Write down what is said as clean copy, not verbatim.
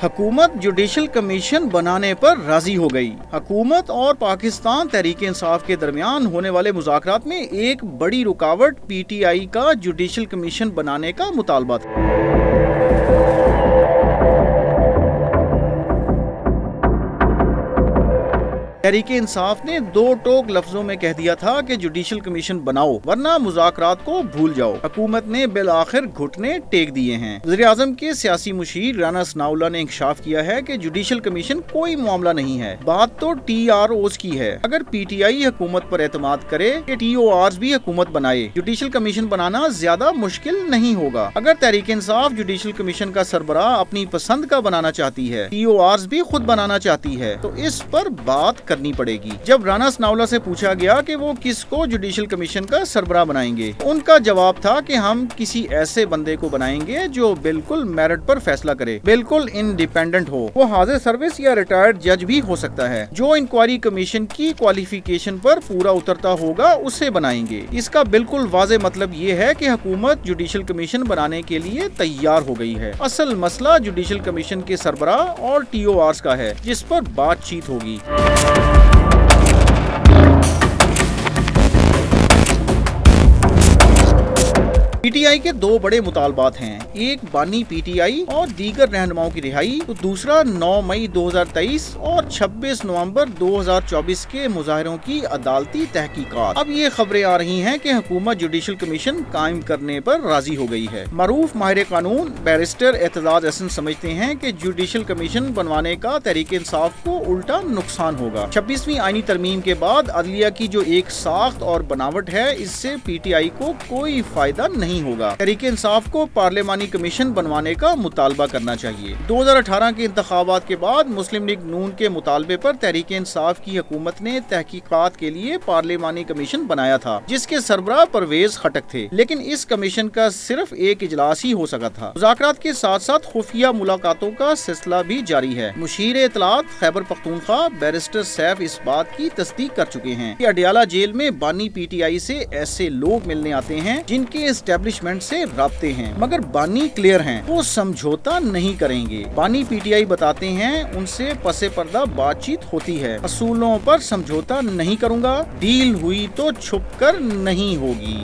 हुकूमत judicial commission बनाने पर राजी हो गई। हुकूमत और पाकिस्तान तहरीक इंसाफ के दरमियान होने वाले मुज़ाकरात में एक बड़ी रुकावट PTI का जुडिशल कमीशन बनाने का मुतालबा था। तहरीक इंसाफ ने दो टोक लफ्जों में कह दिया था कि जुडिशल कमीशन बनाओ वरना मुज़ाकरात को भूल जाओ। हुकूमत ने बिल आखिर घुटने टेक दिए हैं। वज़ीर-ए-आज़म के सियासी मुशीर राना सनाउल्लाह ने इंकशाफ किया है कि जुडिशल कमीशन कोई मामला नहीं है, बात तो TROs की है। अगर PTI हुकूमत पर एतमाद करे कि TORs भी हुकूमत बनाए, जुडिशल कमीशन बनाना ज्यादा मुश्किल नहीं होगा। अगर तहरीक इंसाफ जुडिशल कमीशन का सरबराह अपनी पसंद का बनाना चाहती है, TORs भी खुद बनाना चाहती है, तो इस पर बात करनी पड़ेगी। जब राना सनाउल्लाह से पूछा गया कि वो किसको जुडिशल कमीशन का सरबराह बनाएंगे, उनका जवाब था कि हम किसी ऐसे बंदे को बनाएंगे जो बिल्कुल मेरिट पर फैसला करे, बिल्कुल इंडिपेंडेंट हो। वो हाजिर सर्विस या रिटायर्ड जज भी हो सकता है। जो इंक्वायरी कमीशन की क्वालिफिकेशन पर पूरा उतरता होगा उसे बनाएंगे। इसका बिल्कुल वाज़ेह मतलब ये है कि हुकूमत जुडिशल कमीशन बनाने के लिए तैयार हो गई है। असल मसला जुडिशल कमीशन के सरबराह और TORs का है, जिस पर बातचीत होगी। PTI के दो बड़े मुतालबात हैं, एक बानी PTI और दीगर रहनुमाओं की रिहाई, तो दूसरा 9 मई 2023 और 26 नवंबर 2024 के मुजाहिरों की अदालती तहकीकात। अब ये खबरें आ रही हैं कि हुकूमत जुडिशल कमीशन कायम करने पर राजी हो गई है। मरूफ माहिर कानून बैरिस्टर एतजाज हसन समझते हैं कि जुडिशल कमीशन बनवाने का तहरीक इंसाफ को उल्टा नुकसान होगा। 26वीं आईनी तरमीम के बाद अदलिया की जो एक साख्त और बनावट है, इससे PTI को कोई फायदा नहीं होगा। तहरीक इंसाफ को पार्लिमानी कमीशन बनवाने का मुतालबा करना चाहिए। 2018 के इंतखाबात के बाद मुस्लिम लीग नून के मुतालबे पर तहरीक इंसाफ की हुकूमत ने तहकीकात के लिए पार्लिमानी कमीशन बनाया था, जिसके सरबराह परवेज खटक थे, लेकिन इस कमीशन का सिर्फ एक इजलास ही हो सका था। मुज़ाकरात के साथ साथ खुफिया मुलाकातों का सिलसिला भी जारी है। मुशीर इत्तलात खैबर पख्तूनख्वा बैरिस्टर सैफ इस बात की तस्दीक कर चुके हैं कि अडियाला जेल में बानी PTI से ऐसे लोग मिलने आते हैं जिनके एस्टेब्लिशमेंट से राब्ते हैं, मगर बानी क्लियर हैं, वो समझौता नहीं करेंगे। बानी PTI बताते हैं उनसे पसे पर्दा बातचीत होती है, असूलों पर समझौता नहीं करूंगा, डील हुई तो छुपकर नहीं होगी।